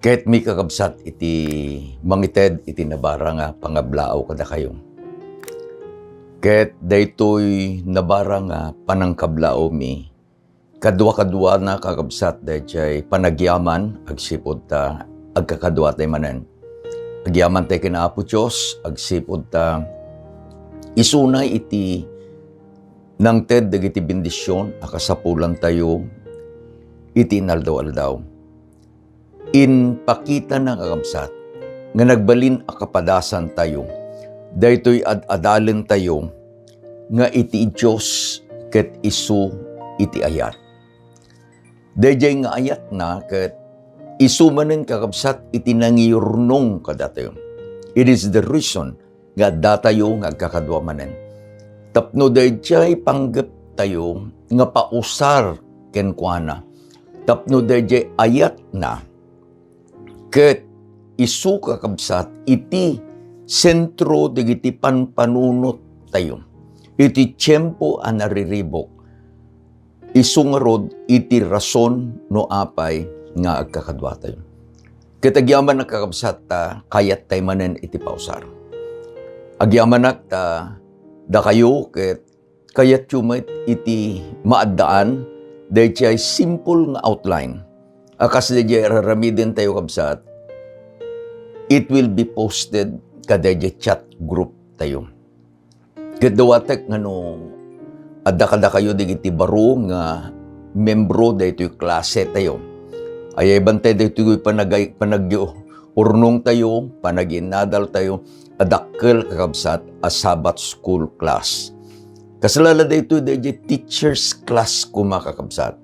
Ket mi kakabsat iti mangited iti nabara nga pangablao kada kayo. Ket daytoy nabara nga panangkablao mi kadwa na kakabsat dayjay panagyaman agsipod ta agkakadwa tay manen. Agyaman tay kina Apo Dios agsipod ta isunay iti nangted dagiti bendisyon akasapulan tayo iti inaldaw-aldaw. Inpakita ng kakabsat nga nagbalin akapadasan tayo daytoy adalen tayo nga iti Diyos ket isu iti ayat. Dayjay nga ayat na ket isu manen kakabsat iti nangiyurnong kadatayo. It is the reason nga datayo nga agkakadwa manen. Tapno dayjay panggep tayo nga pausar ken kuana. Tapno dayjay ayat na ket isu kakabsat iti sentro dagiti panpanunot tayo. Iti tiyempo a nariribok. Isu nga rod iti rason no apay nga agkakadwa tayo. Ket agyaman na kakabsat ta kayat tay manen iti pausar. Agyaman ta da kayo ket kayat yumet iti maaddaan dayjay simple nga outline. Akas dayjay raramiden tayo kabsat, it will be posted kadayjay chat group tayo. Kadawatek nga no, adda kayo digiti baro nga membro daytoy klase tayo. Ayay bantay daytoy urnong tayo, panaginadal tayo, adakkel kakabsat a Sabbath school class. Kasalala daytoy dayjay teachers class kumakakabsat.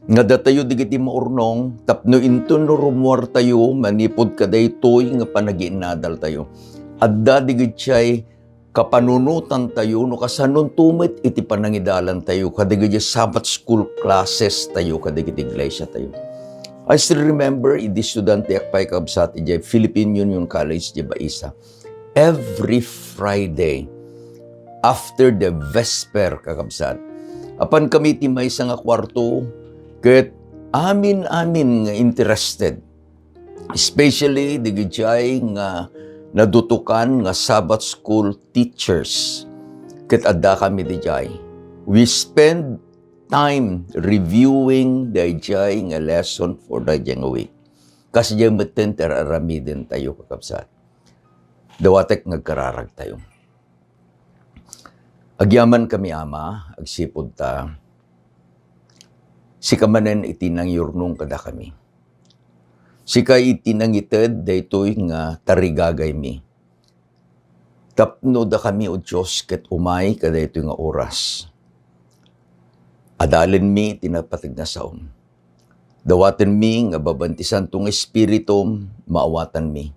Nga datayo digiti maurnong, tapno into no rumuar tayo, manipod ka daytoy nga panaginadal tayo. Adda digitiyay kapanunutan tayo, no kasanon tumit iti panangidalan tayo, kadigiti Sabbath school classes tayo, kadigiti iglesia tayo. I still remember, iti studente akpay kabsat, iti Philippine Union College, di Baisa. Every Friday, after the Vesper kakabsat, apan kami timay sa nga kwarto, ket amin nga interested, especially digijay nga nadutukan nga Sabbath school teachers. Ket adda kami dijay. We spend time reviewing dijay nga lesson for dijay nga week. Kasi dijay matenter aramiden tayo kakabsat. Dawatek ngagkararag tayo. Agyaman kami ama, agsipod ta, sika manen iti nangyurnong kada kami. Sika iti nangited daytoy nga tarigagay mi. Tapno da kami o Diyos ket umay kada ito nga oras. Adalen mi tinapatig na saom. Dawaten mi nga babantisan tong espiritum maawatan mi.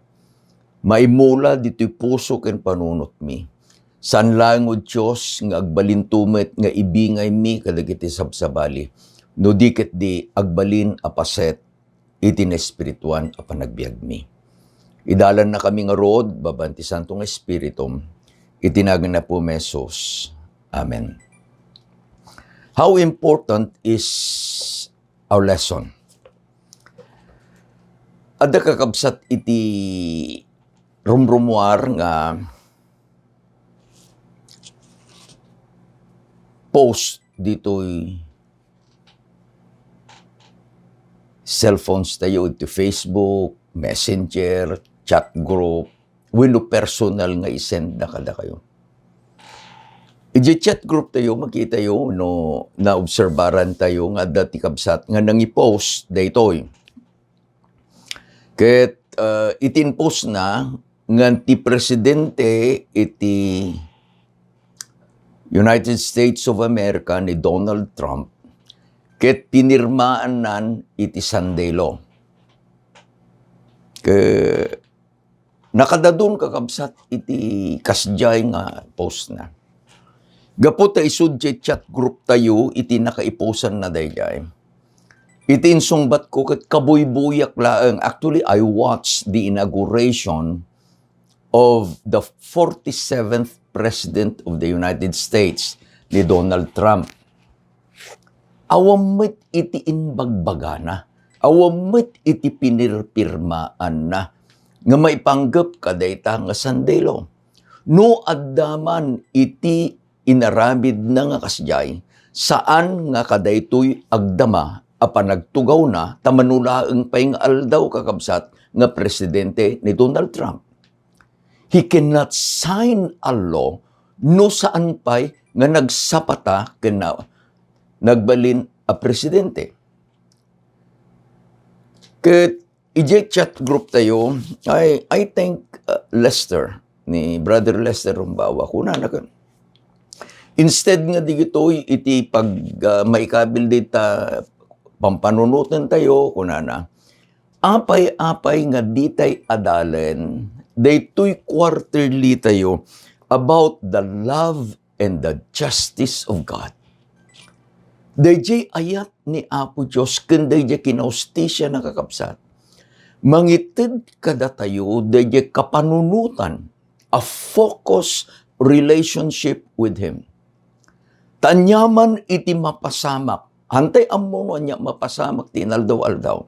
Maimula dito'y puso ken panunot mi. San lang o Diyos nga agbalintumet nga ibingay mi kadagiti sabsabali. No diket di agbalin apaset iti na espirituan a panagbiag mi. Idalan na kami nga rod, babantisan tong espiritum, itinagan na po mesos. Amen. How important is our lesson? Adda kakabsat iti rumrumuar nga post dito'y cellphones tayo, ito Facebook, Messenger, chat group, wino personal nga isend na kada kayo. Iti chat group tayo, makita tayo, no, naobserbaran tayo nga dati kabsat nga nangipost daytoy. Ket itinpost na nga ti presidente iti United States of America ni Donald Trump ket pinirmaan nan iti Sunday Law. Nakadadun kakabsat iti kasjay nga post na. Gapo ta isud chat group tayo iti nakaiposan na dayjay. Iti insungbat ko ket kabuy-buyak laeng. Actually, I watched the inauguration of the 47th President of the United States ni Donald Trump. Awamit iti inbagbagana. Awamit iti pinirpirmaan na nga maipanggap kadayta nga sandelo. No addaman iti inaramid na nga kasjay, saan nga kadaytoy agdama apan nagtugaw na tamanulaeng pay nga aldaw kakabsat nga presidente ni Donald Trump. He cannot sign a law no saan pay nga nagsapata kena nagbalin a presidente. Ket ijay chat group tayo, I think Lester, ni Brother Lester Rumbawa, kuna na kan. Instead nga di gito'y iti pag maikabil dita pampanunutan tayo, kuna na, apay-apay nga ditay adalen, daytoy quarterly tayo about the love and the justice of God. Dayjay ayat ni Apo Diyos, kanday jay kinaustisya na kakabsat. Mangitid kada tayo, dayjay kapanunutan, a focus relationship with Him. Tanyaman iti mapasamak, hantay ammo niya mapasamak, tinaldaw-aldaw.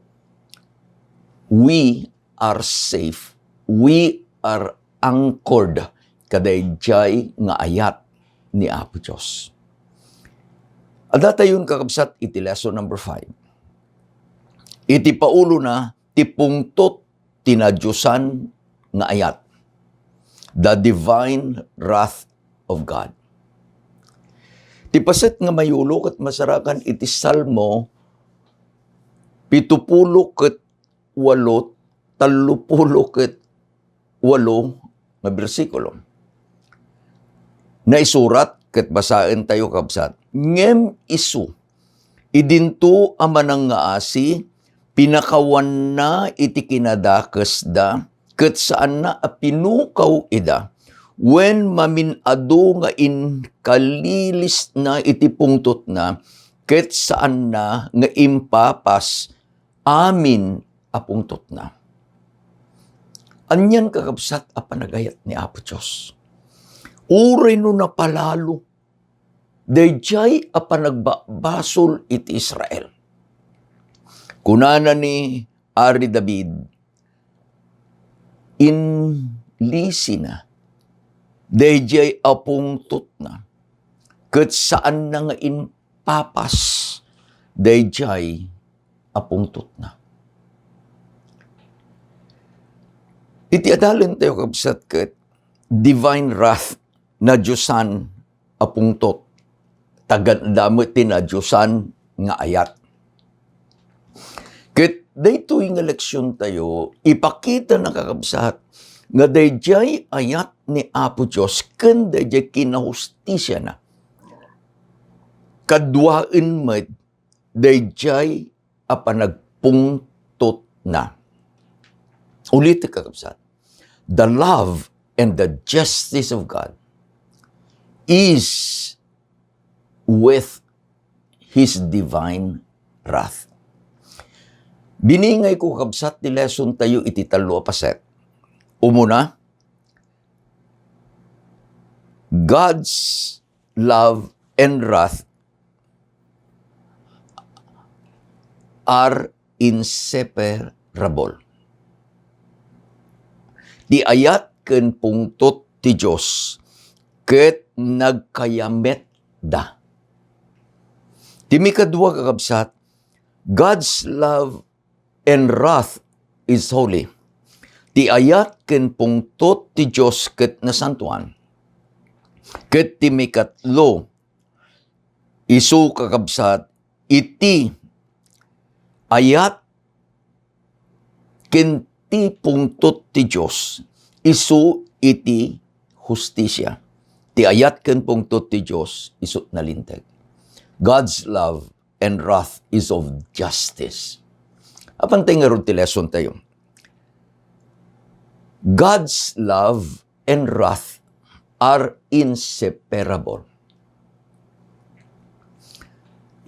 We are safe. We are anchored, kadayjay nga ayat ni Apo Diyos. Ada tayon kakabsat iti lesson number 5. Iti paulo na ti pungtot tinadyusan nga ayat. The divine wrath of God. Ti paset nga mayulo ket masarakan iti Salmo 70 ket 8, 30 ket 8 nga bersikulo. Naisurat ket basaen tayo kabsat. Ngem isu, idinto amanang nga asi, pinakawan na iti kinadakes da, ket saan na pinukaw ida, when maminado nga kalilis na iti pungtot na, ket saan na nga impapas, amin apungtot na. Anyan kakabsat a panagayat ni Apo Diyos. Uray no napalalo, dayjay a panagbasol iti Israel. Kunana ni Ari David, inlisi na, dayjay a pungtot na, ket saan na nga inpapas, dayjay a pungtot na. Iti adalen tayo kabsat ket divine wrath na Diyosan a pungtot. Tagadamot na Diyosan nga ayat. Ket daytoy nga leksyon tayo, ipakita na kakabsat nga dayjay ayat ni Apo Diyos ken dayjay kinahustisya na. Kadwaen met dayjay a panagpungtot na. Ulit kakabsat. The love and the justice of God is with His divine wrath. Biningay ko kabsat ti lesson tayo iti 3 paset. Umuna, God's love and wrath are inseparable. Di ayat ken pungtot ti Diyos ket nagkayamet da. Timi kadua kakabsat, God's love and wrath is holy. Ti ayat ken pungtot ti Diyos ket nasantuan. Ket timi katlo, isu kakabsat, iti ayat ken ti pungtot ti Diyos, isu iti hustisya. Ti ayat ken pungtot ti Diyos, isu nalinteg. God's love and wrath is of justice. Apan tayo nga ron ti lesson tayo. God's love and wrath are inseparable.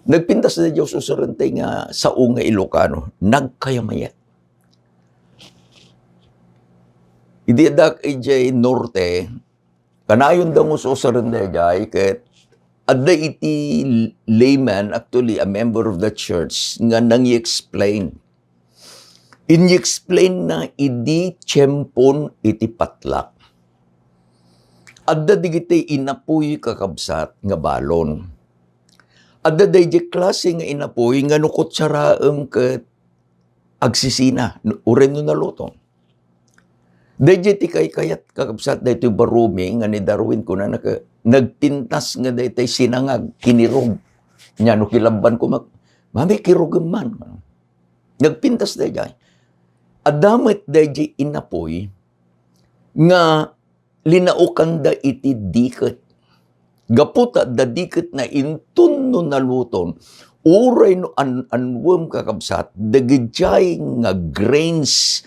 Nagpintas na Diyos usarantay nga sa nga Ilocano, nagkayamayat. Idiadak ijay norte, kanayon daw mo usarantay jay, ket adda iti layman, actually a member of the church, nga nang i-explain Ini-explain na idi tiyempon iti patlak. Adda digiti inapoy kakabsat nga balon. Adda digiti klase nga inapoy nga nukot saraem ket agsisina, uren no naluto. Digiti kay kayat kakabsat daytoy barumi nga ni Darwin kuna nagpintas nga daytoy sinangag kinirog. Nya no kilaban ko mami kirog man. Nagpintas dayjay. Adamit dayjay inapoy nga linaukan da iti diket. Gaputa da diket na intun no naluton, uray no anwem kakabsat, dagijay nga grains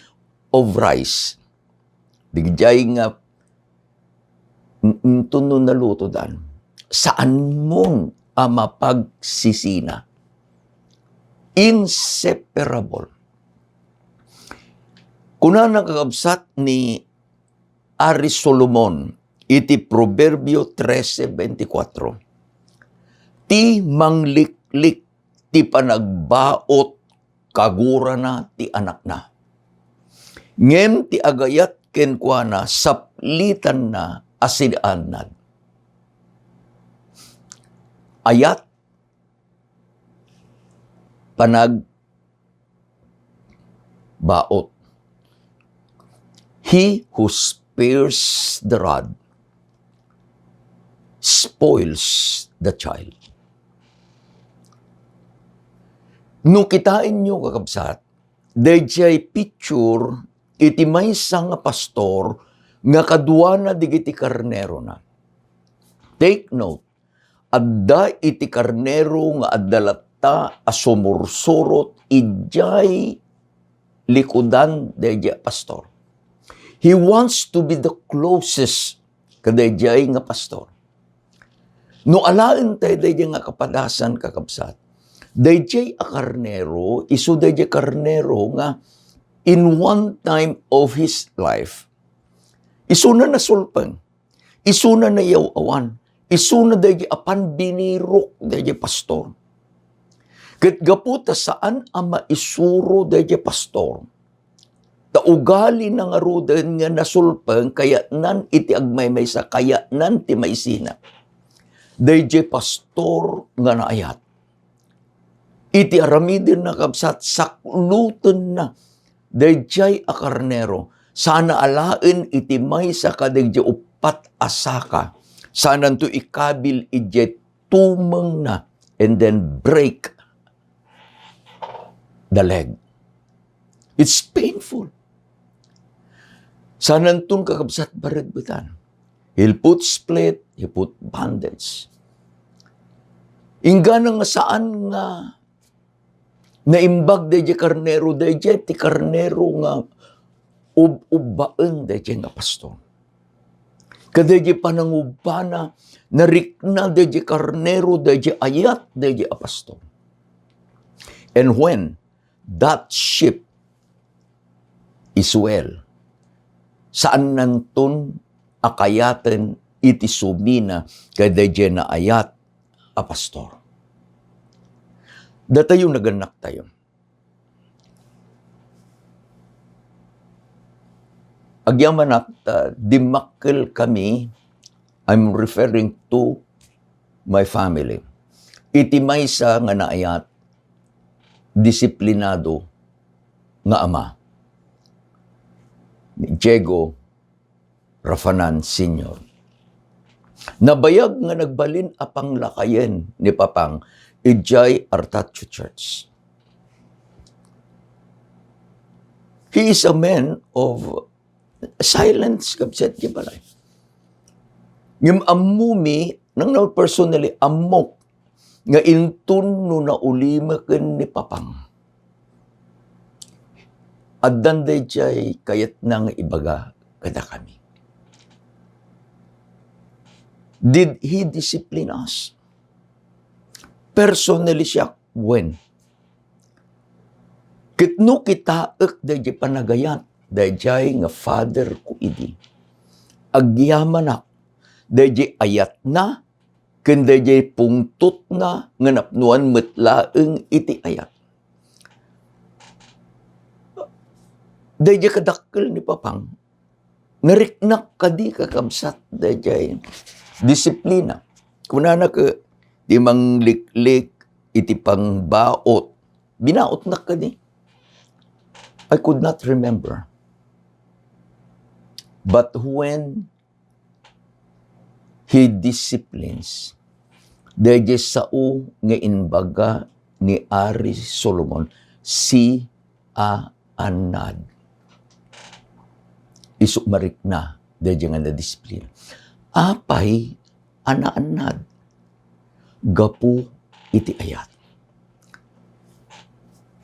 of rice. Dagijay nga intun no naluto dan. Saan mong mapagsisina? Inseparable. Kuna nakakabsat ni Ari Solomon, iti Proverbio 13:24. Ti mangliklik, ti panagbaot, kagura na ti anak na. Ngem ti agayat kenkwana, saplitan na asidaan. Ayat, panagbaot. He who spares the rod spoils the child. Nung kitain nyo kakabsat, dayjay picture iti maysa nga pastor nga kadwa na digiti karnero na. Take note, adda iti karnero nga addalata asumursurot ijay likudan dayjay pastor. He wants to be the closest kadayjay nga pastor. No alaen tayo dayjay nga kapadasan kakabsat, dayjay a karnero, isu dayjay karnero nga in one time of his life, isu na nasulpeng, isu na nayaw-awan, isu na dayjay apan binirok dayjay pastor. Ket gaputa saan ama isuro dayjay pastor, taugali na nga ruden nga nasulpeng kaya nan iti agmaymay sa kaya nan ti maisina. Dayjay pastor nga naayat. Iti aramidin na kabsat sakluton na. Dayjay a karnero. Sana alaen iti maysa ka dayjay upat asaka. Sana to ikabil ijay tumeng na and then break the leg. It's painful. Sanantun kakabsat baregbetan. He'll put split, he put bandage. Ingga nga saan nga naimbag dayjay karnero, dayjay ti karnero nga ub-ubaan dayjay nga pastor. Kadayjay panangubana, narikna dayjay karnero, dayjay ayat, dayjay a pastor. And when that ship is well, saan nantun akayaten iti sumina kadayjay na ayat a pastor. Datayo naganak tayo. Agyaman at dimakkel kami, I'm referring to my family. Iti maysa nga naayat, disiplinado nga ama. Ni Diego Rafanan Sr. Nabayag nga nagbalin apang lakayen ni Papang ijay Artacho Church. He is a man of silence, kabsat di balay. Yung amumi, nang personally amok, nga intun no na ulimaken ni Papang. Addan dayjay kayat nang ibaga kada kami. Did he discipline us? Personally siya, when? Kitno kita dayjay panagayat, dayjay nga father ko idi. Agyamanak, dayjay ayat na, ken dayjay pungtot na, nga napnuan metlaeng iti ayat. Dahil kadakkel ni Papang, nariknak ka di kakabsat dahil disiplina. Kunana ka, di mangliklik, iti pang baot, binaot na ka di. I could not remember. But when he disciplines, dahil sao nga inbaga ni Ari Solomon, si Anad. Isuk marik na, dahil nga na-discipline. Apay, Anad. Gapu iti ayat.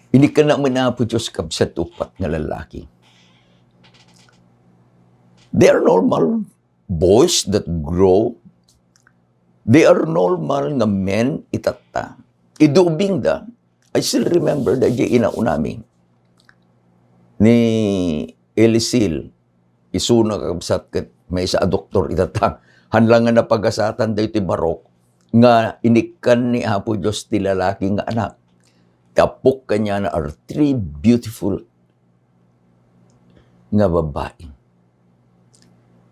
Ini ka na manapo Diyos kabsat upat nga lalaki. They are normal boys that grow. They are normal nga men itata. Idubing da, I still remember that yung inaunami ni Elisil, isuna kakabsat kat may isa a doktor itata. Hanlangan na pagasatan da iti barok nga inikan ni Apo Diyos ti lalaki nga anak. Kapok kanya na are 3 beautiful nga babae.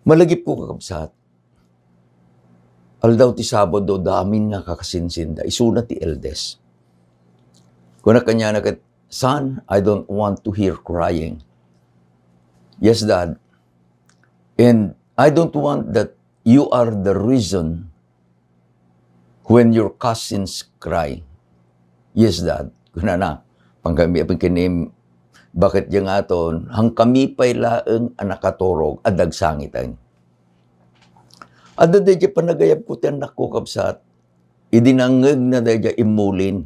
Malagip ko kakabsat. Aldaw ti Sabado damin nga kakasinsinda. Isuna ti eldest. Kuna kanya na kat, son, I don't want to hear crying. Yes, Dad. And I don't want that you are the reason when your cousins cry. Yes, Dad. Kuna na. Pangkami apin kinim, bakit yung aton, hang kami pa'y laeng anakatorog, adag sangitan. Ada dadya panagayab ko ti anak ko kabsat, idinangag na dadya imulin.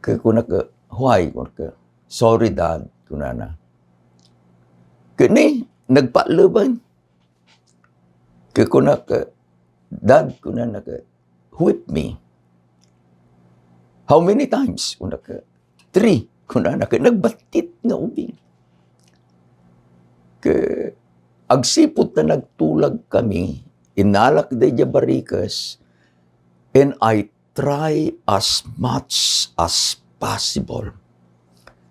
Kaya kuna ka, why? Kuna ka, sorry Dad, kuna na. Kani, nagpalaban. Kaya kuna ka, Dad, kuna na ka, whip me. How many times? Kuna ka, 3. Kuna na ka, nagbatit nga ubing. Kaya, agsipot na nagtulag kami, inalak de barikas, and I try as much as possible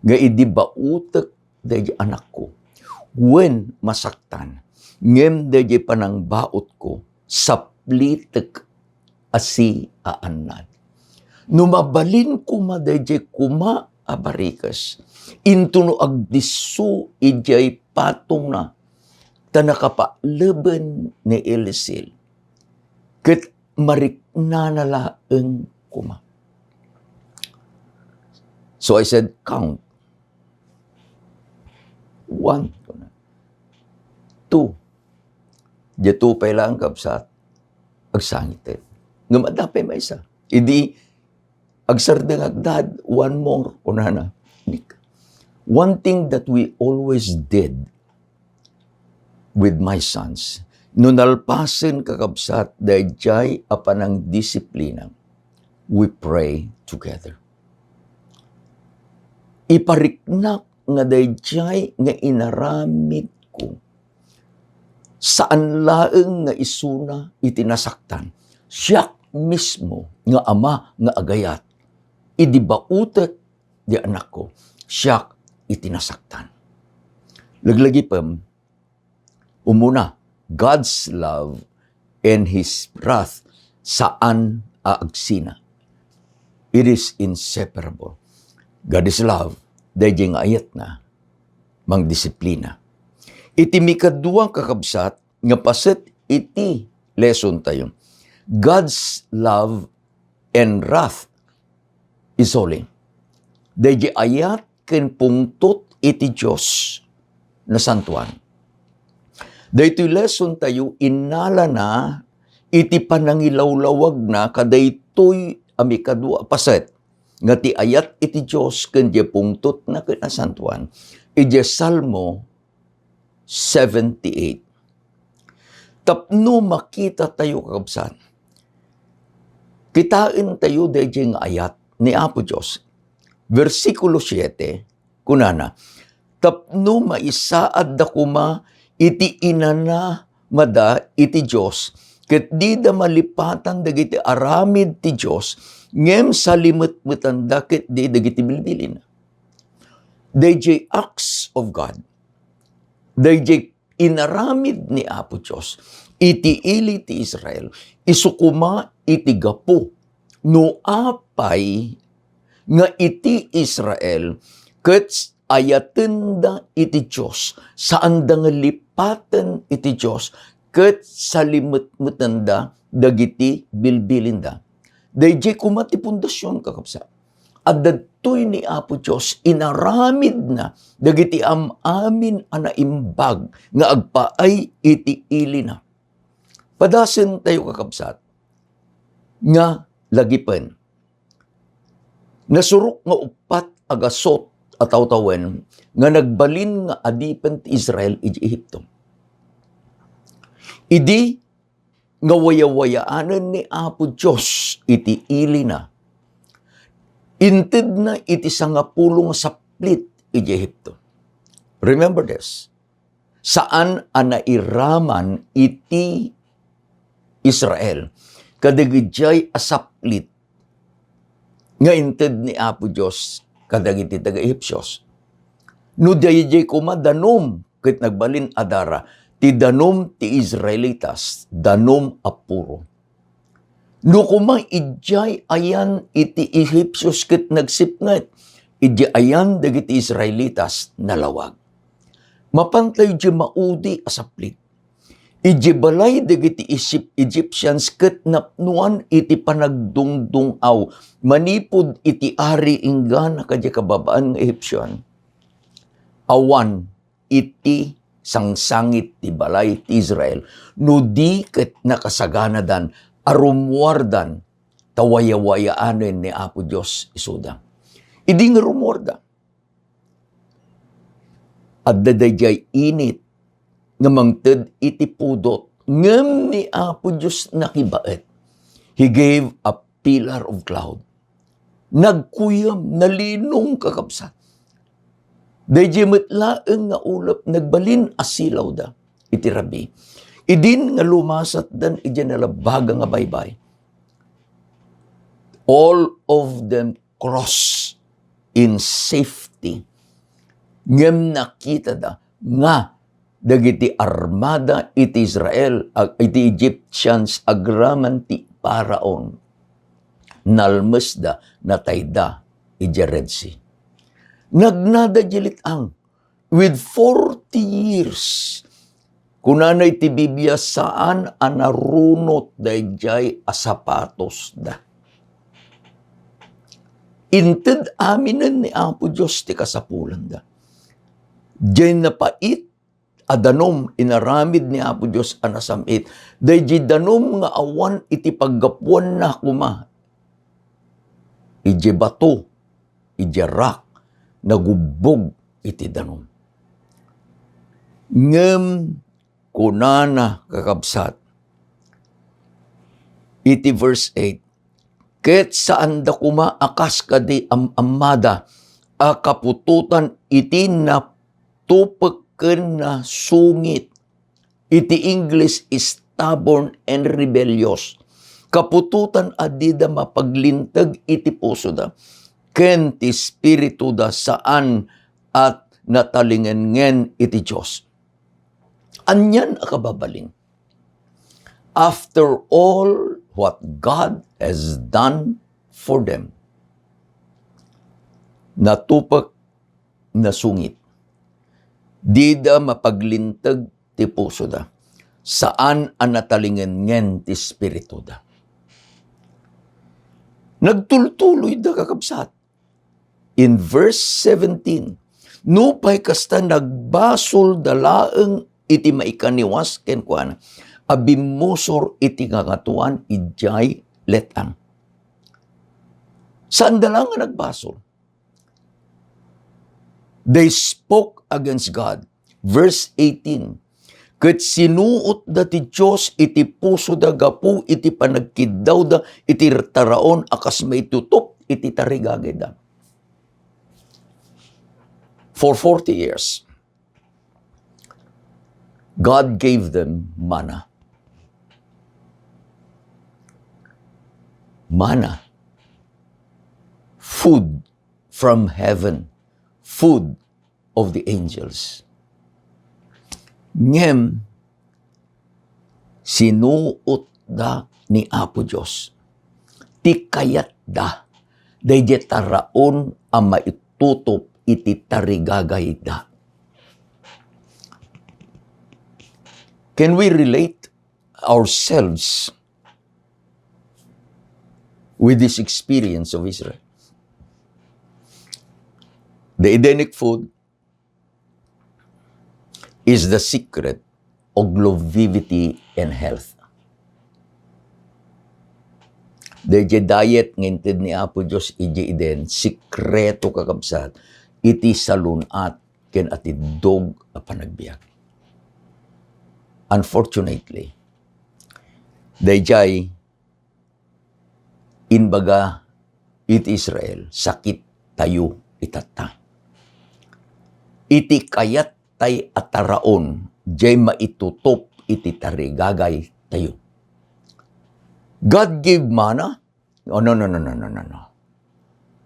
nga idibautek de anak ko when masaktan ngem de panang baot ko saplitek asi aanad. Numabalin kuma de kuma abarikas intuno agdisu ijay patong na ta nakapaleben ni Elisil. Ket marikna na laeng kuma. So I said, count. 1, 2. Dito pa lang kabsat, agsangitin. Ngamadapay may isa. Idi, agsardeng agdad, 1 more, kunana. One thing that we always did with my sons, nunalpasin kakabsat dayjay apanang disiplina, we pray together. Ipariknak nga dayjay nga inaramid ko, saan laeng nga isuna itinasaktan, siya mismo nga ama nga agayat, idibautet di anak ko, siya itinasaktan. Laglagi pam, umuna, God's love and His wrath saan aagsina. It is inseparable. God is love, dahil nga ayat na, mang disiplina. Iti mikaduang kakabsat, nga paset iti lesson tayo. God's love and wrath is holy. Dahil ayat ken pungtot iti Diyos na santuan. Daytoy lesson tayo, inala na, iti panangilawlawag na, kadaytoy amikadua paset, nga ti ayat iti Diyos, kanya pungtot na kinasantuan, iti Salmo 78. Tapno makita tayo kakabsan, kitain tayo dayjay nga ayat ni Apo Diyos. Versikulo 7, kunana, tapno maisaad da kuma, iti inana mada iti Diyos, ket di da malipatan dagiti aramid ti Diyos, ngem salimut-mutan da ket di dagiti bilbilin. DJ acts of God. DJ inaramid ni Apo Diyos. Iti ili ti Israel. Isukuma iti gapo. No apay nga iti Israel ket ayatenda iti Diyos. Saan da nga lipaten iti Diyos ket salimutmutanda dagiti bilbilinda. DJ kuma ti pundasyon kakabsa. At datoy ni Apo Diyos, inaramid na, dagiti amin ana imbag, nga agpaay iti ili na. Padasen tayo kakabsat, nga lagipen. Nasurok nga upat agasot at tawtawen, nga nagbalin nga adipen ti Israel iti Ehipto. Idi, nga wayawayaanan ni Apo Diyos iti ili na, inted na iti sangapulong saplit iti Ehipto. Remember this. Saan anairaman iti Israel kadagijay asaplit nga inted ni Apo Diyos kadagiti taga-Ehipsyos. No dayjay kuma danom ket nagbalin adara ti danom ti Israelitas danom apuro. No kuma ijay ayan iti Ehipsyos ket nagsipnget, ijay ayan dagiti Israelitas nalawag. Mapantay di maudi asaplit. Ijay balay dagiti Egyptians ket napnuan iti panagdungdungaw, manipod iti ari inggan kadya kababaan ng Egyptian. Awan iti sangsangit ti balay ti Israel, no di ket nakasaganadan arumwardan tawayawayaanen ni Apo Diyos isuda. Idi nga rumwarda. At dadayjay init nga mangted iti pudot ngem ni Apo Diyos nakibaet. He gave a pillar of cloud. Nagkuyam, nalinong kakabsat. Dayjay metlaeng nga ulap nagbalin asilaw da iti rabi. Idin nga lumasat dan idin nalabaga nga baybay. All of them cross in safety. Ngem nakita da nga dagiti armada iti Israel iti Egyptians agraman ti Paraon. Nalmesda natayda iti Red Sea. Nagnada jilitang with 40 years. Kunanay ti Biblia saan anarunot dayjay asapatos da. Inted aminen ni Apo Diyos ti kasapulan da. Diyay napait adanom inaramid ni Apo Diyos anasamit. Dayjay danom nga awan iti paggapuan na kuma. Ije bato, ije rak, nagubog iti danom. Ngem kunana kakabsat. Iti verse 8. Ket saan da kuma akas kadi amada akapututan iti natupeken na sungit. Iti English is stubborn and rebellious. Kapututan adida mapaglintag iti puso da. Ken ti spiritu da saan at natalingengen iti Diyos. Anyan akababalin. After all what God has done for them, natupak na sungit. Di da mapaglintag ti puso da. Saan ang natalingengen ti spiritu da. Nagtultuloy da kakabsat. In verse 17, nupay kasta nagbasol dalaeng iti maikaniwas kenkwana, abimusor iti ngangatuan ijay letang. Saan dalang nga nagbasol? They spoke against God. Verse 18, ket sinuot da ti Diyos iti puso da gapu iti panagkidaw da iti taraon akas may tutup iti tarigagay da. For 40 years, God gave them manna. Manna. Food from heaven food of the angels. Ngem, sinuot da ni Apo Diyos. Ti kayat da, dayjay taraon ang maitutop iti tarigagay da. Can we relate ourselves with this experience of Israel? The Edenic food is the secret of longevity and health. Dayjay diet ngintid ni Apo Diyos iji iden, sikreto kakabsat, iti salunat ken atidog a panagbiag. Unfortunately, dayjay inbaga iti Israel, sakit tayo itata. Iti kayat tay ataraon, jay maitutop iti tarigagay tayo. God gave manna? Oh, no.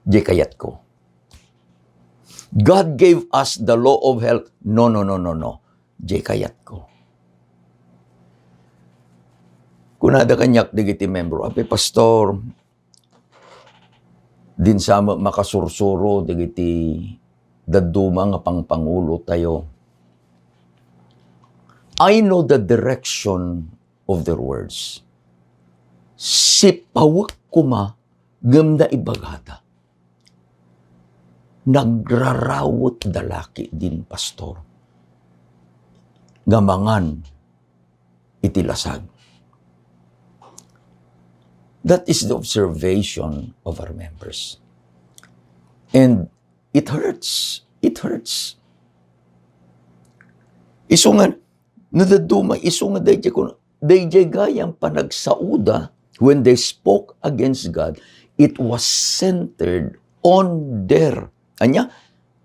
Jay kayat ko. God gave us the law of health? No. Jay kayat ko. Kunada kanyak digiti membro, api pastor, din sama makasursuro digiti daduma nga pangpangulo tayo. I know the direction of their words. Sipawak kuma gamda ibagata. Nagrarawot dalaki din pastor. Gamangan itilasag. That is the observation of our members. And it hurts. It hurts. Isungan, nadaduma, isungan dayjay gayang panagsauda when they spoke against God, it was centered on their,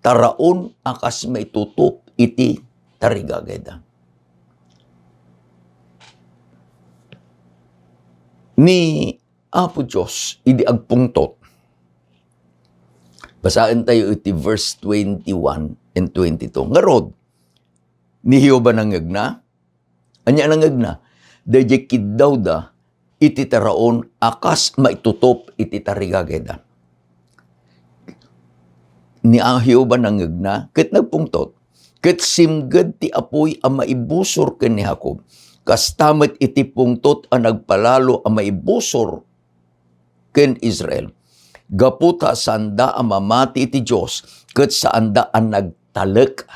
taraon akas may tutup iti tarigagayda. Ni Apo Diyos, idi agpungtot. Basahin tayo iti verse 21 and 22. Ngarod, ni Hiyoba nangagna, anya nangagna, dayjay kiddaw da, iti taraon, akas maitutop iti tarigagayda. Ni Hiyoba nangagna, ket nagpungtot, ket simgad ti apoy ang maibusor ken ni Jacob, kastamet iti pungtot ang nagpalalo ang maibusor ken Israel. Gaputa sanda ang mamati iti Diyos, ket saanda ang nagtalek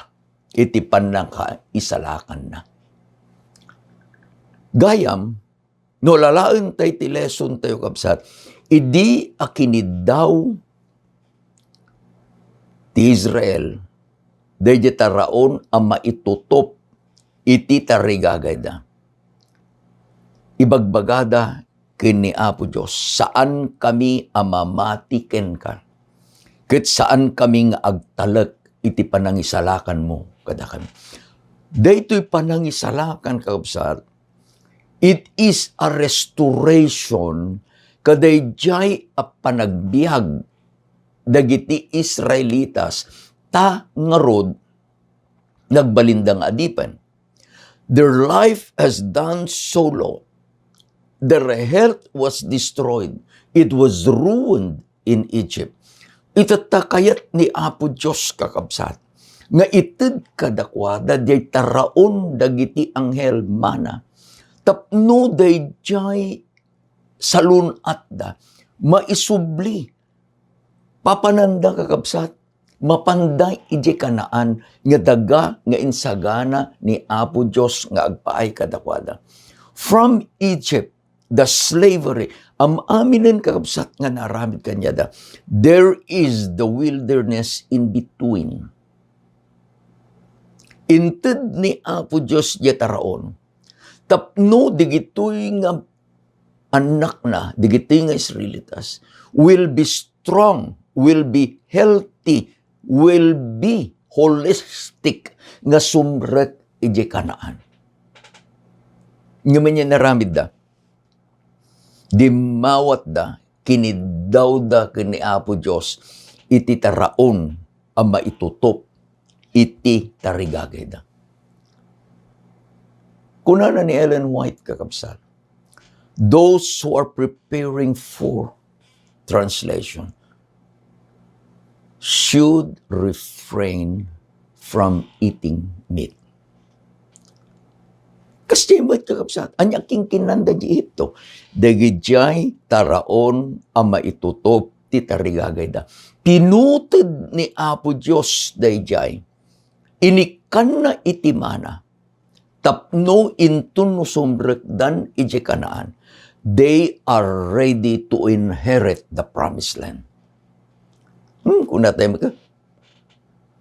iti panangka isalakan na. Gayam, no lalaen tayo ti lesson tayo kapsat, idi akinidaw ti Israel, dayjay taraon ang maitutop iti tarigagayda. Ibagbagada ken ni Apo Diyos, saan kami amamatiken ka? Ket saan kami nga agtalek iti panangisalakan mo kada kami. Daytoy panangisalakan kakabsat, it is a restoration kadayjay a panagbiag dagiti Israelitas ta ngarod nagbalindang adipen. Their life has done so low. Their health was destroyed. It was ruined in Egypt. Itatakayat ni Apo Diyos kakabsat, nga itid kadakwada, day taraon dagiti anghel mana. Tapno day jay salunat da, maisubli, papananda kakabsat, mapanday ije kanaan, nga daga nga insagana ni Apo Diyos nga agpaay kadakwada. From Egypt, the slavery, aminen kakabsat nga naramid kanya da, there is the wilderness in between. Inted ni Apo Diyos yataraon, tapno digitoy nga anak na, digitoy nga Israelitas, will be strong, will be healthy, will be holistic, nga sumrek ije kanaan. Nga man yan naramid da, dimawat da, kinidaw da kini Apo Diyos, iti taraon, ang maitutop iti tarigagay da. Kunana ni Ellen White kakabsat, those who are preparing for translation should refrain from eating meat. Kasi mo't kakabsat, anya kingkinanda di Egypto, dagijay taraon ang maitutop ti tarigagay da. Pinutid ni Apo Diyos dayjay, inikan na itimana, tapno intun no sumrekdan iti Kanaan, they are ready to inherit the promised land. Kung natin maka,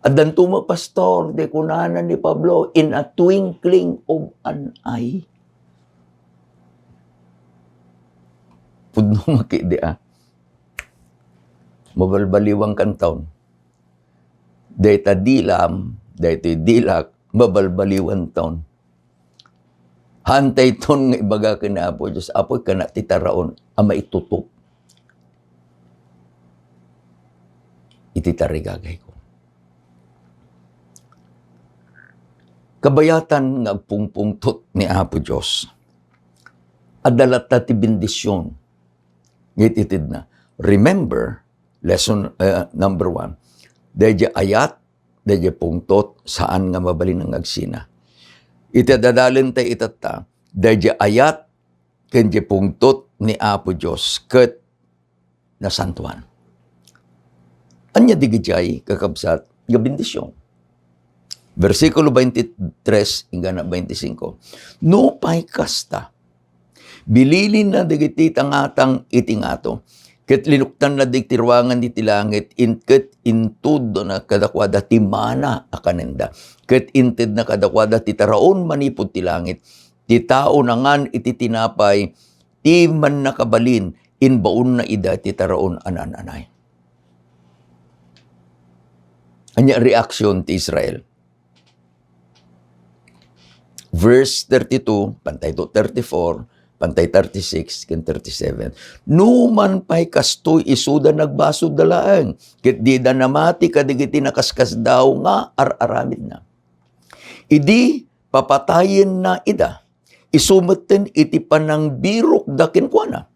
adan tuma pastor, de kunana ni Pablo, in a twinkling of an eye. Pudno makidi mabalbaliwang kantaon. Dayta dilam, dayta dilak, mabalbaliwan taon. Hantay ton nga ibaga ka na Apo Diyos, apoy ka na titaraon, ama itutup. Ititarigagay ko. Kabayatan nga agpungpungtot ni Apo Diyos. Adalat na ti bendisyon. Ngititid na. Remember, lesson number 1, dahil ayat, dahil pungtot, saan nga mabalin ng agsina. Itadadalin tayo itata, dahil ayat, kanya pungtot ni Apo Diyos, kat nasantuan. Anya digijay, kakabsat, nga bendisyon. Versikulo 23 hingga 25. No pay kasta. Bililin na digiti tangatang itingato. Ket linuktan na digtirwangan di tilangit ket intud na kadakwada ti mana akanenda. Ket inted na kadakwada ti taraon manipod ti langit. Ti tao nangan iti tinapay ti man nakabalin inbaon na ida ti taraon anananay. Anya reaksyon ti Israel. Verse 32, pantay to 34, pantay 36, ken 37. Numan pay kastoy isuda nagbasod dalaeng, ket di da namati kadigiti nakaskas daw nga araramid na. Idi papatayin na ida, isumeten iti panang birok da kenkwana,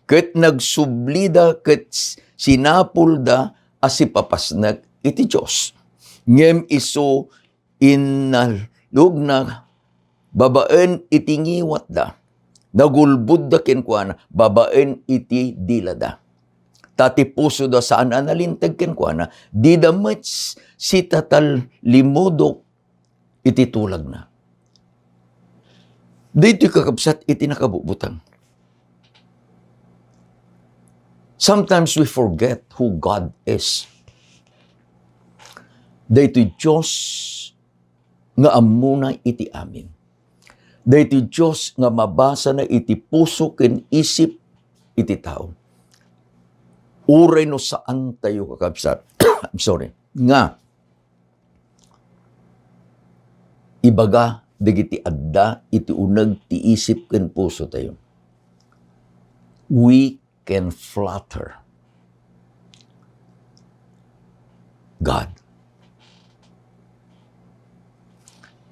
ket nagsublida ket sinapulda asipapasnag iti Diyos. Ngem iso inalug na babaen iti ngiwat da, nagulbud da kenkwana, babaen iti dilada. Tati puso da saan analintag kenkwana, di da mats si tatal limodok iti tulag na. Dito kakabsat iti nakabubutang. Sometimes we forget who God is. Dito Diyos nga amuna iti amin. Dahiti Diyos nga mabasa na iti puso ken isip iti tao. Uray no saan tayo kakabsat. I'm sorry. Nga ibaga dagiti adda iti uneg ti isip ken puso tayo. We can flatter God.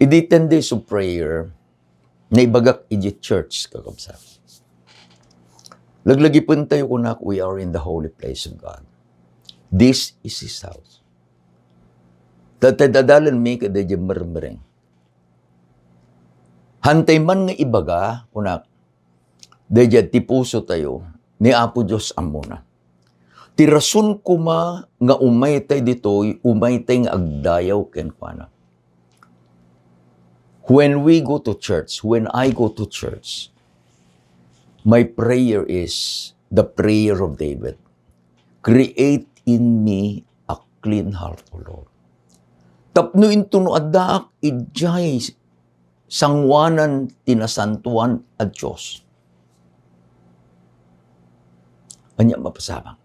Iti 10 days of prayer na ibagak iti church, kakabsat. Laglagi po tayo kunak, we are in the holy place of God. This is His house. Tatadadalan may kadadya marmareng. Hantay man nga ibaga, kunak, dadya tipuso tayo, ni Apo Diyos amuna. Tirasun kuma nga umaytay ditoy, umaytay nga agdayaw kenkwana. When we go to church, when I go to church, my prayer is the prayer of David. Create in me a clean heart, O Lord. Tapno into no adak ijay sangwanan tinasantuan at Diyos. Anya mapasabang.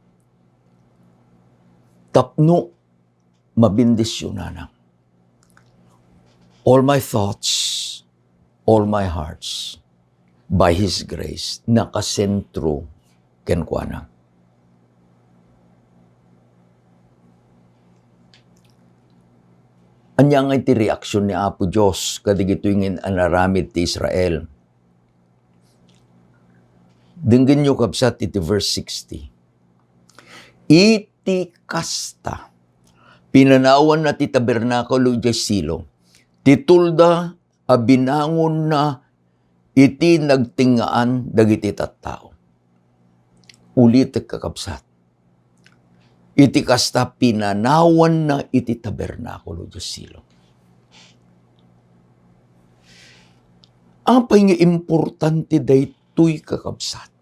Tapno mabindisyonan. All my thoughts, all my hearts, by His grace, nakasentro kenkwana. Anya nga iti reaksyon ni Apo Diyos kadigituingin anaramid ti Israel. Dinggin nyo kabsat iti verse 60. Iti kasta, pinanawan na ti tabernakulo iti silo, titulda a binangon na iti nagtingaan dagiti tattao. Ulit kakabsat. Iti kasta pinanawan na iti tabernakulo iti silo. Apay nga importante daytoy kakabsat.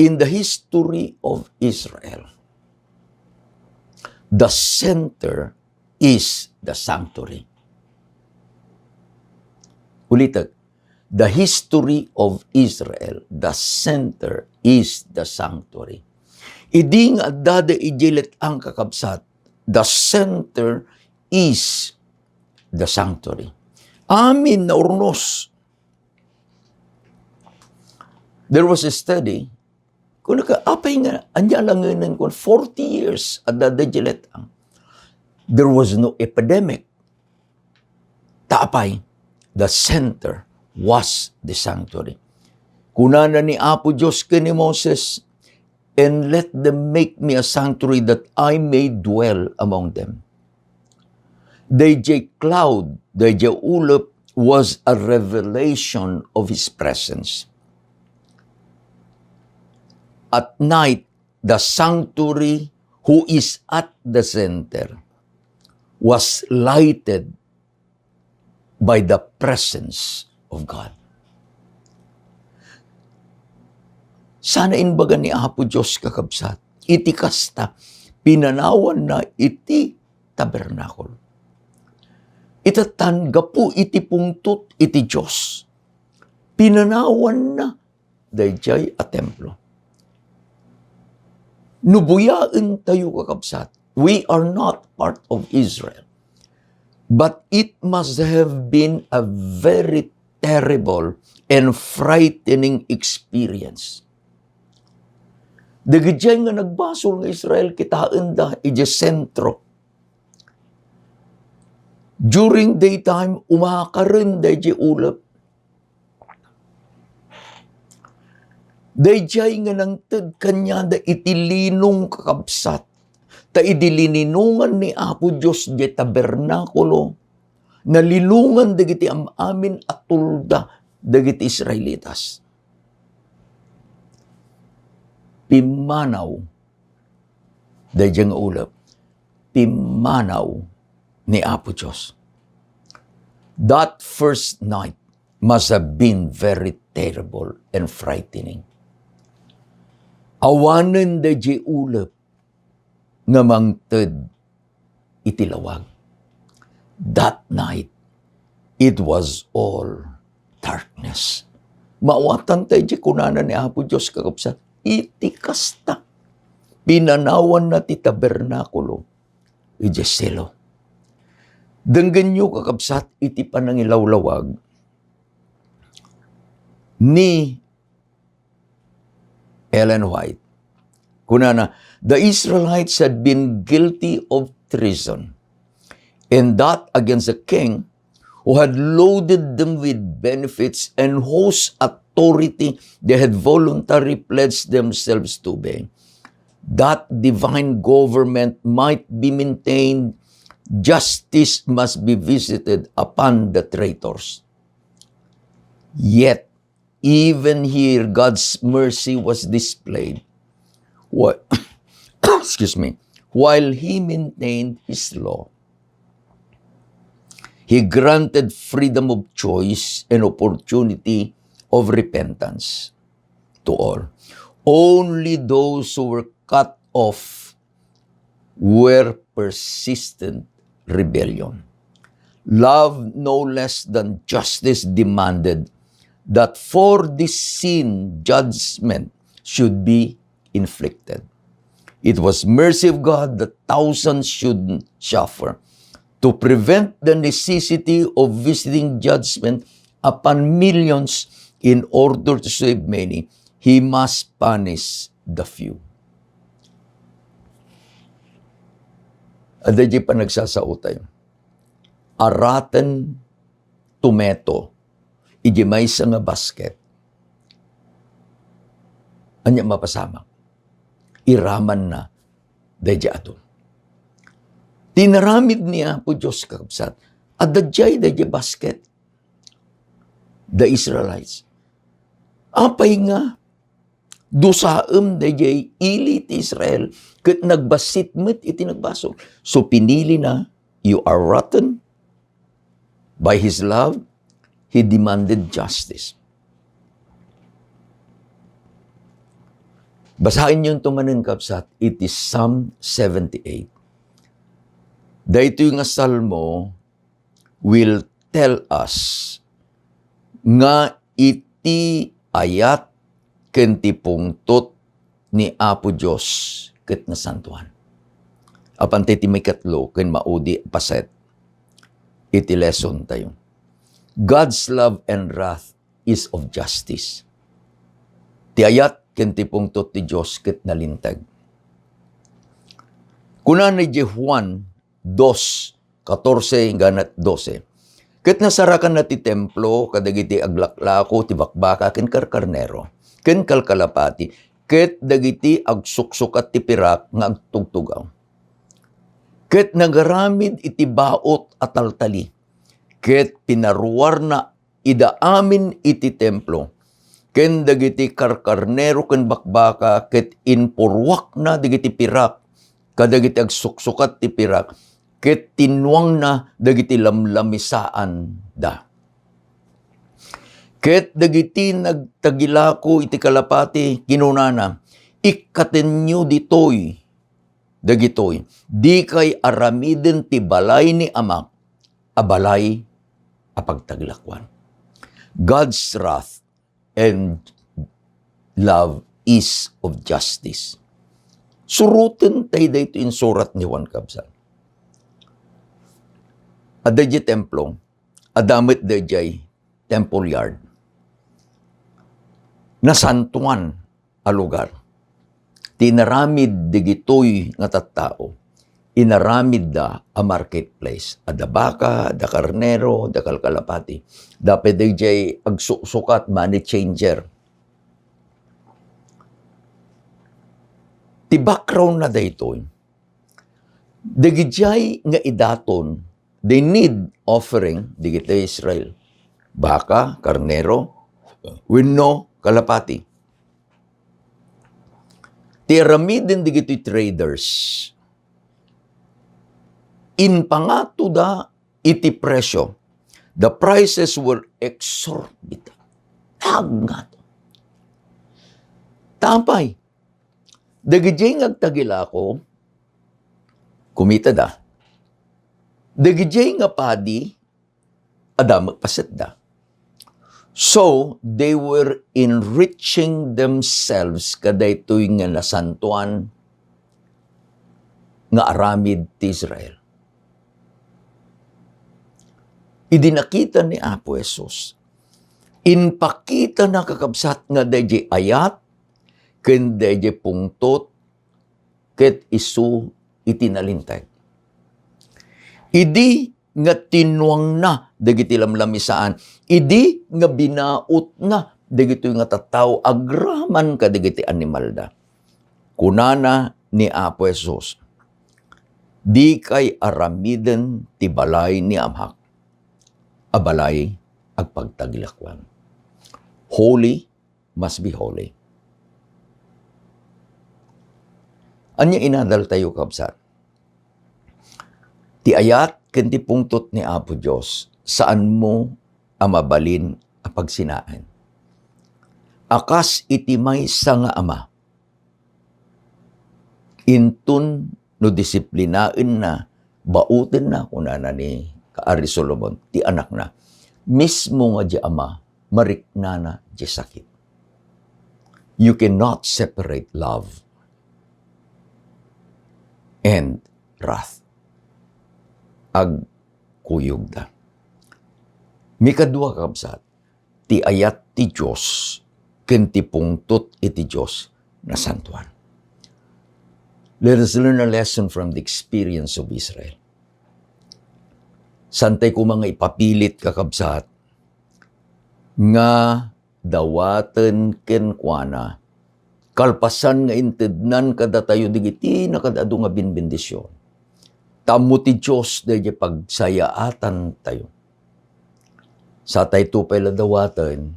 In the history of Israel, the center is the sanctuary. Ulitan. The history of Israel, the center is the sanctuary. Idi nga dada ijilit ang kakabsat, the center is the sanctuary. Amin na urnos. There was a study, kung apay nga, anya lang ngayon kung 40 years at dada ijilit ang, there was no epidemic. Taapay, the center was the sanctuary. Kunana ni Apo Diyos ni Moses, and let them make me a sanctuary that I may dwell among them. The cloud, the ulap, was a revelation of His presence. At night, the sanctuary, who is at the center, was lighted by the presence of God. Sana inbaga ni Apo Diyos kakabsat, iti kasta, pinanawan na iti tabernakol. Itatan gapu iti pungtut iti Diyos. Pinanawan na dayjay a templo. Nubuyaan tayo kakabsat. We are not part of Israel. But it must have been a very terrible and frightening experience. Dagidyan nga nagbasol ng Israel, kitaan da, iti sentro. During daytime, umakarin da iti ulap. Dayjay nga nang tad kanya da itilinong kakabsat. Ta idilininungan ni Apo Diyos di tabernakulo, nalilungan dagiti amin at tulda dagiti Israelitas. Pimanaw, dayjang ulap, pimanaw ni Apo Diyos. That first night must have been very terrible and frightening. Awanan dayjay ulap, nga mangted itilawag. That night, it was all darkness. Maawatan tayo di kunana ni Apo Diyos kakabsat, iti kasta. Pinanawan na ti tabernakulo, iti silo. Denggan nyo kakabsat, iti panangilawlawag ni Ellen White. Kunana, the Israelites had been guilty of treason, and that against a king who had loaded them with benefits and whose authority they had voluntarily pledged themselves to obey. That divine government might be maintained, justice must be visited upon the traitors. Yet, even here, God's mercy was displayed. While He maintained His law, He granted freedom of choice and opportunity of repentance to all. Only those who were cut off were persistent rebellion. Love no less than justice demanded that for this sin, judgment should be inflicted. It was mercy of God that thousands should suffer. To prevent the necessity of visiting judgment upon millions in order to save many, He must punish the few. Ada di pa nagsasautay. A rotten tomato, iji may sa nga basket, anya mapasama. Iraman na, dadya ato. Tinaramid niya po Diyos kakabsat, at dadya basket, the Israelites. Apay nga, dusaem dadya ili ti Israel, kat nagbasit met iti nagbaso. So pinili na, you are rotten. By His love, He demanded justice. Basahin niyo ito manin kapsat, it is Psalm 78. Dahito yung salmo will tell us nga iti ayat kenti pungtot ni Apo Diyos ket na santuan. Apan ti may katlo ken maudi paset. Iti lesson tayo. God's love and wrath is of justice. Ti ayat kenti pungtot ti Diyos ket nalintag. Kuna ni Juan 2:14 ganat 12. Ket nasarakan na ti templo kadagiti aglaklako ti bakbaka ken karkarnero ken kalkalapati ket dagiti agsuksukat ti pirak nga agtugtugaw. Ket nagaramid iti baot at taltali ket pinaruwar na idaamin iti templo ken dagiti karkarnero ken bakbaka ket inpurwak na dagiti pirak kadagiti agsuksukat ti pirak ket tinwang na dagiti lamlamisaan da. Ket dagiti nagtagilako iti kalapati kinunana, ikatenyo ditoy, dagitoy, di kay aramiden ti balay ni Ama, abalay apagtaglakwan. God's wrath and love is of justice. Suruten tayo dito in surat ni Juan Kabsat. Adajay templo, adamit dajay temple yard. Nasantuan a lugar. Tinaramid digitoy nga tattao. Inaramid da a marketplace. Ada baka, da karnero, da kalkalapati. Dapat dajay agsusukat money changer. Ti background na daytoy. Dagijay nga idaton, they need offering, digita Israel. Baka, karnero, winno, kalapati. Tiramidin digito traders. In pangato da iti presyo. The prices were exorbitant. Hagnat. Tapay. Dagijay ngagtagilako, kumita da. Dagijay nga padi, adam magpaset da. So, they were enriching themselves kadaytoy nga nasantuan nga aramid ti Israel. Idinakita ni Apo Jesus. Inpakita na kakabsat nga dayjay ayat ken dayjay pungtot ket isu itinalintag. Idi nga tinwang na dagiti lamlamisaan. Idi nga binaot na dagiti nga tattao agraman ka dagiti animal da. Kunana ni Apo Jesus, di kay aramiden ti balay ni Amhak, abalay agpagtaglakwan. Holy must be holy. Anya inadal tayo kabsat. Ti ayat ken ti pungtot ni Apo Dios saan mo amabalin a pagsinaan. Akas iti maysa nga ama. Intun no disiplinaen na bauten na kunana ni Kaari Solomon ti anak na. Mismo nga di ama mariknana di sakit. You cannot separate love and wrath. Ag kuyog da. Mikadua kabsat, ti ayat ti Diyos, ken ti pungtot iti Diyos na santuan. Let us learn a lesson from the experience of Israel. Santay ko mga ipapilit kakabsat, nga dawaten ken kuana, kalpasan nga intednan kada tayo digiti nakadado nga binbendisyon. Tamo ti Diyos dahil pagsayaatan tayo. Sa tayo tupay la dawaten,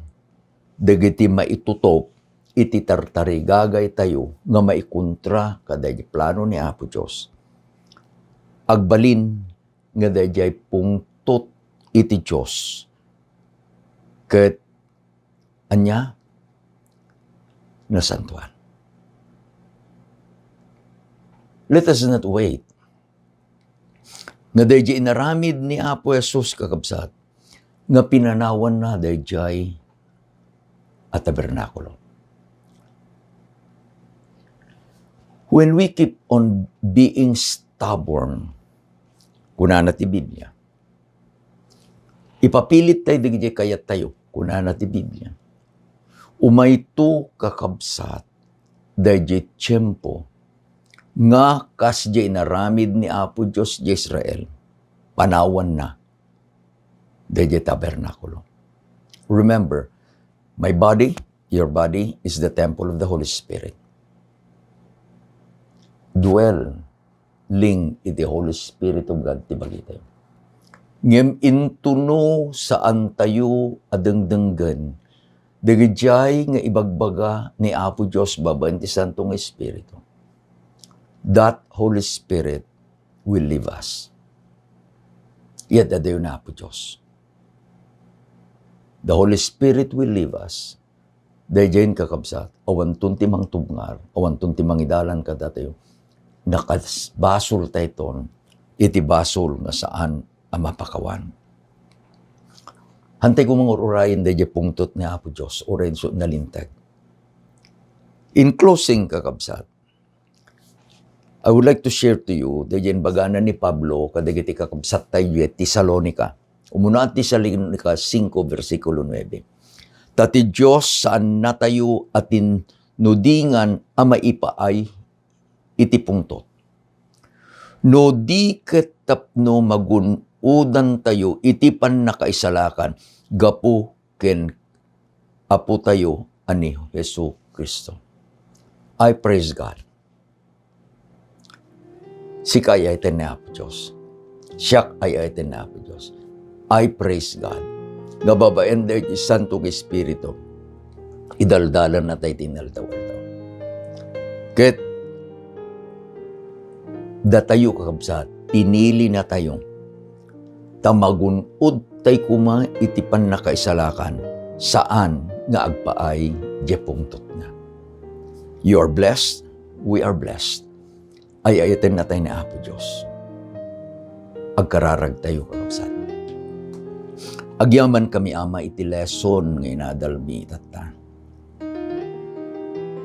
digiti maitutop, iti tartarigagay tayo nga maikontra kada plano ni Apo Diyos. Agbalin nga dayjay pungtot iti Diyos. Ket anya nasantuan. Let us not wait. Nga dayjay inaramid ni Apo Jesus kakabsat, nga pinanawan na dayjay at tabernakulo. When we keep on being stubborn, kunana ti Biblia, ipapilit tayo digiti kayat tayo, kunana ti Biblia, umayto kakabsat, dayjay tiyempo, nga kasjay naramid ni Apo Diyos di Israel, panawan na, dayjay tabernakulo. Remember, my body, your body, is the temple of the Holy Spirit. Dwelling in the Holy Spirit of God, tibagi tayo. Ngem intuno saan tayo adengdenggen, dagijay nga ibagbaga ni Apo Diyos babaen ti Santong Espiritu. That Holy Spirit will leave us. Yet adayo na Apo Diyos. The Holy Spirit will leave us. Dayayin kakabsat, awan tuntimang tubngar, awan tuntimang idalan kada tayo, nakabasol tayo ton, iti basol nga saan ang mapakawan. Hantay ko mga urayan dayayin pungtot ni Apo Diyos, urayan so nalintag. In closing kakabsat, I would like to share to you, dayayin bagana ni Pablo, kadagiti kakabsat tayo at Tesalonica. Umuna at Tesalonica 5, versikulo 9. Tati Diyos saan na tayo atin nudingan ama ipaay iti pungtot. No di ketapno magunudan tayo iti pan nakaisalakan gapu ken Apo tayo ani Jesu Kristo. I praise God. Si kaya iten na Apo Diyos. Siyak ay iten na Apo Diyos. I praise God. Nababaen dahil Santong Espiritu, idaldalan na tayo tinaldawan tayo. Ket, datayo kakabsat, pinili na tayo, tamagunod tayo kuma itipan na kaisalakan, saan nga agpaay jepungtot na. You are blessed, we are blessed. Ay ayaten na tayo na Apo Diyos. Agkararag tayo kakabsat. Agyaman kami ama iti lesson nga inadalmi tata.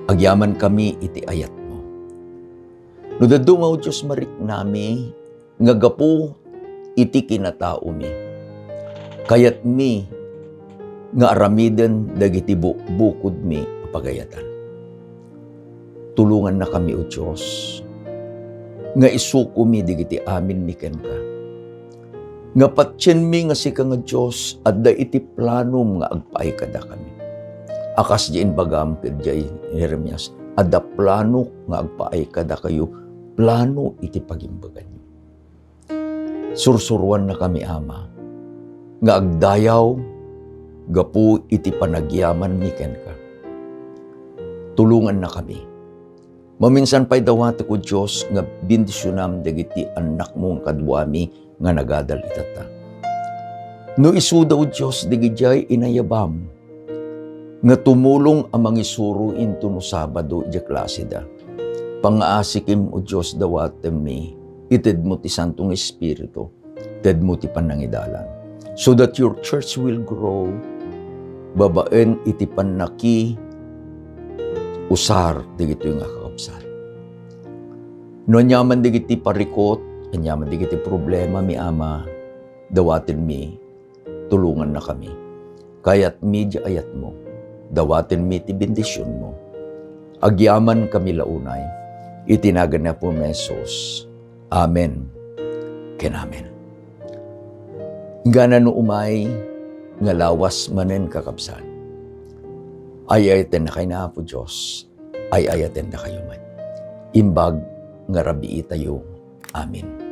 Agyaman kami iti ayat mo. No dadumaw Diyos marik nami, nga gapu iti kinatao mi. Kayat mi, nga aramiden dagiti bukod mi apagayatan. Tulungan na kami o Diyos, nga isuko mi digiti amin mi ken ka. Nga patyen mi nga sika nga Diyos, adda iti planum nga agpaay kada kami. Akas diin bagam kadjay Jeremias, adda plano nga agpaay kada kayo, plano iti pagimbagan nyo. Sursuruan na kami ama, nga agdayaw, gapu iti panagyaman mi ken ka. Tulungan na kami. Maminsan pa'y dawati ko Diyos, nga bindisyonam dagiti anak mong kadwami, nga nagadal itata. No isu daw Diyos digijay inayabam, nga tumulong amang isuro into no Sabado ija klase da. Pangaasikim o Diyos dawatem mi, ited mo ti Santong Espiritu, ited mo ti panangidalan. So that your church will grow, babaen iti panaki, usar digito yung kakapsat. No nyaman digiti parikot, anyaman digiti problema mi ama, dawatin mi, tulungan na kami. Kaya't mi di ayat mo, dawatin mi ti bendisyon mo. Agyaman kami launay, Itinagan na po mesos. Amen. Ken amen. Nga no umay, nga lawas manen kakabsan. Ayayaten na kayo na po Diyos. Ayayaten na kayo man. Imbag nga rabii tayo. Amen.